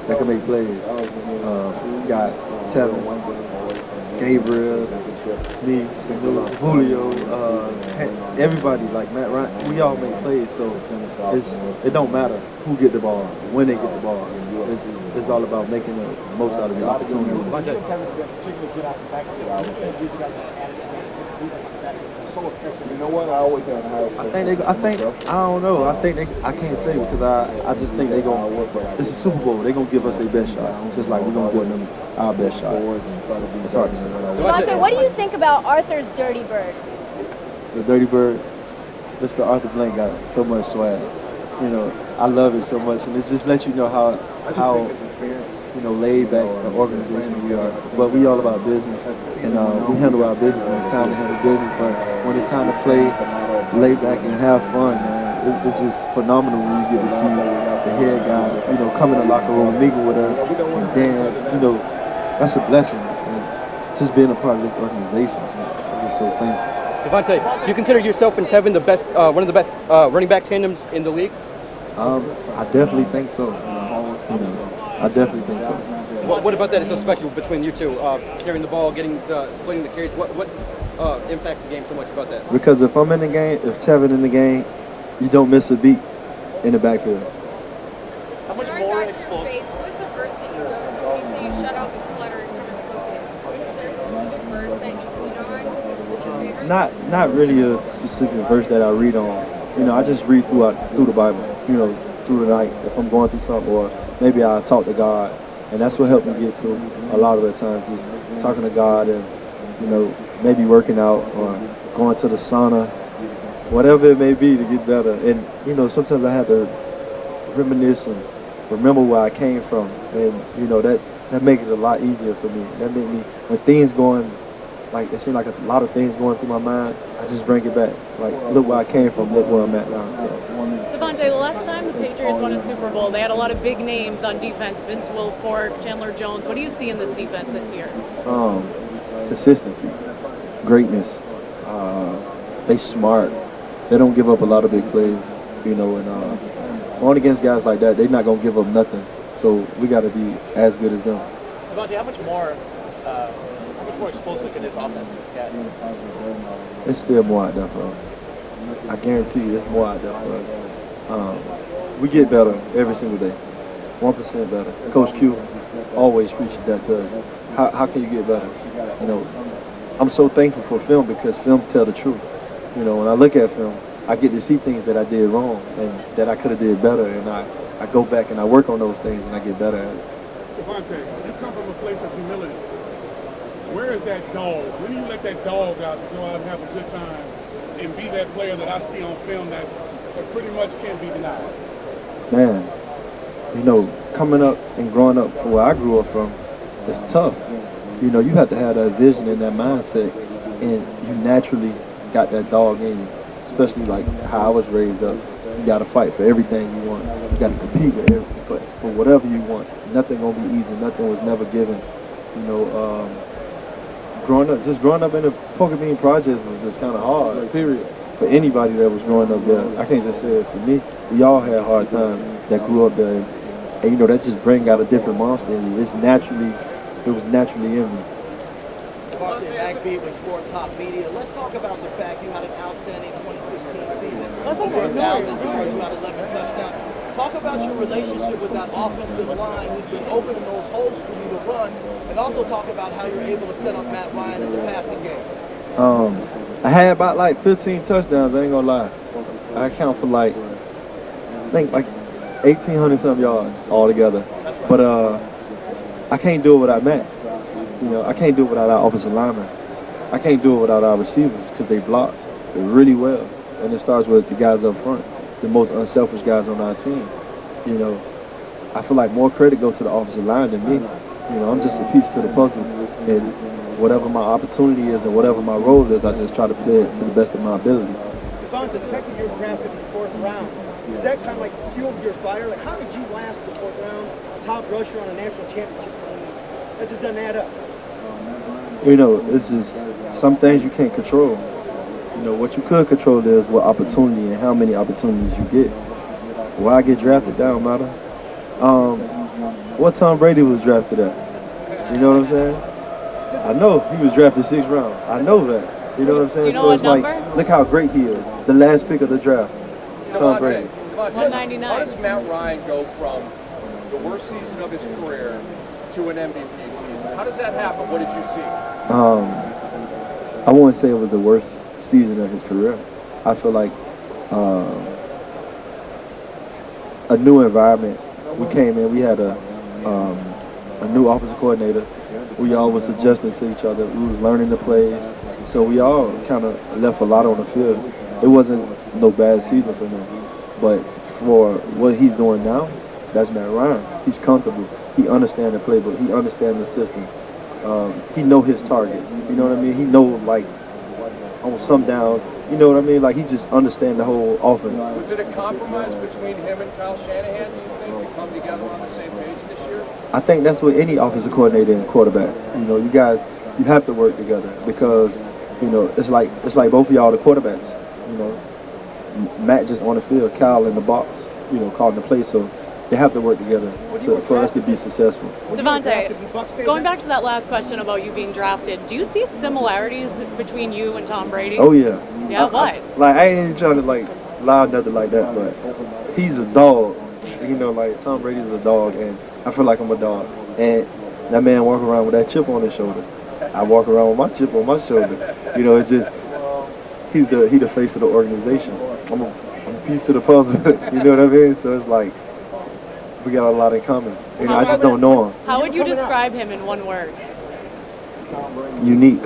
that can make plays. Got Tevin, Gabriel, me, Sanu, Julio, everybody like Matt Ryan. We all make plays, so it don't matter who get the ball, when they get the ball. It's all about making the most out of the opportunity. You know what? I always have I don't know. I can't say because I just think they gonna work. It's a Super Bowl. They gonna give us their best shot, just like we're gonna give them our best shot. It's hard to say. Devonta, what do you think about Arthur's Dirty Bird? The Dirty Bird. Mr. Arthur Blank got so much swag. You know, I love it so much, and it just lets you know how laid back an organization we are. But we all about business, and we handle our business when it's time to handle business. But when it's time to play, lay back and have fun, man, it's just phenomenal when you get to see the head guy, come in the locker room, mingle with us, and dance. That's a blessing. And just being a part of this organization, I'm just so thankful. Devonta, do you consider yourself and Tevin the best, one of the best running back tandems in the league? I definitely think so. I definitely think so. What about that is so special between you two? Carrying the ball, splitting the carries. What impacts the game so much about that? Because if I'm in the game, if Tevin in the game, you don't miss a beat in the backfield. How much more explosive? What's the first thing you go to when you say you shut out the clutter and kind of focus? Is there a specific verse that you read on? What's your favorite? Not really a specific verse that I read on. I just read through the Bible. Through the night if I'm going through something, or maybe I talk to God, and that's what helped me get through a lot of the times. Just talking to God, and maybe working out or going to the sauna, whatever it may be to get better. And sometimes I have to reminisce and remember where I came from, and that makes it a lot easier for me. That made me when things going. Like, it seemed like a lot of things going through my mind, I just bring it back. Like, look where I came from, look where I'm at now. So. Devonta, the last time the Patriots won a Super Bowl, they had a lot of big names on defense, Vince Wilfork, Chandler Jones. What do you see in this defense this year? Consistency, greatness. They smart. They don't give up a lot of big plays, and going against guys like that, they're not going to give up nothing. So we got to be as good as them. Devonta, how much more explosive can this offense get? It's still more out there for us. I guarantee you, it's more out there for us. We get better every single day, 1% better. Coach Q always preaches that to us. How can you get better? I'm so thankful for film because film tell the truth. When I look at film, I get to see things that I did wrong and that I could have did better, and I go back and I work on those things and I get better at it. Devonta, you come from a place of humility. Where is that dog? When do you let that dog out to go out and have a good time and be that player that I see on film that pretty much can't be denied? Man, coming up and growing up from where I grew up from, it's tough. You have to have that vision and that mindset, and you naturally got that dog in you, especially like how I was raised up. You got to fight for everything you want. You got to compete for whatever you want. Nothing gonna be easy. Nothing was never given. Growing up in the Poker Bean Projects was just kind of hard, period. For anybody that was growing up there, I can't just say it for me. We all had hard times that grew up there, and that just bring out a different monster in you. It was naturally in me. Backbeat with Sports Hop Media. Let's talk about the fact you had an outstanding 2016 season. 4,000 yards, you had 11 touchdowns. Talk about your relationship with that offensive line who's been opening those holes for you to run, and also talk about how you're able to set up Matt Ryan in the passing game. I had about 15 touchdowns, I ain't gonna lie. I count for I think 1,800 some yards altogether. But I can't do it without Matt. I can't do it without our offensive linemen. I can't do it without our receivers because they block really well. And it starts with the guys up front, the most unselfish guys on our team. I feel like more credit goes to the offensive line than me. I'm just a piece to the puzzle. And whatever my opportunity is and whatever my role is, I just try to play it to the best of my ability. Devonta, the fact that you're drafted in the 4th round, is that kind of fueled your fire? How did you last the 4th round, top rusher on a national championship team? That just doesn't add up. This is some things you can't control. What you could control is what opportunity and how many opportunities you get. Why I get drafted, that don't matter. what Tom Brady was drafted at. You know what I'm saying? I know he was drafted 6th round. I know that. You know what I'm saying? Do you know So what it's like, number? look how great he is. The last pick of the draft, Tom Brady. Devonta, 199. how does Matt Ryan go from the worst season of his career to an MVP season? How does that happen? What did you see? I wouldn't say it was the worst season of his career. I feel like a new environment. We came in, we had a new offensive coordinator. We all was adjusting to each other. We was learning the plays. So we all kind of left a lot on the field. It wasn't no bad season for him. But for what he's doing now, that's Matt Ryan. He's comfortable. He understands the playbook. He understands the system. He know his targets. You know what I mean? He know, like, on some downs, you know what I mean? Like, he just understands the whole offense. Was it a compromise between him and Kyle Shanahan, do you think, to come together on the same page this year? I think that's what any offensive coordinator and quarterback, you know, you guys, you have to work together because, you know, it's like both of y'all the quarterbacks, you know. Matt just on the field, Kyle in the box, you know, calling the play. So they have to work together for us to be successful. Devonta, going back to that last question about you being drafted, do you see similarities between you and Tom Brady? Oh, yeah. Yeah, what? I ain't trying to, like, lie or nothing like that, but he's a dog. You know, like, Tom Brady's a dog, and I feel like I'm a dog. And that man walk around with that chip on his shoulder. I walk around with my chip on my shoulder. You know, it's just, he the face of the organization. I'm a piece to the puzzle, you know what I mean? So it's like, we got a lot in common. You know, I just don't know him. How would you describe him in one word? Unique.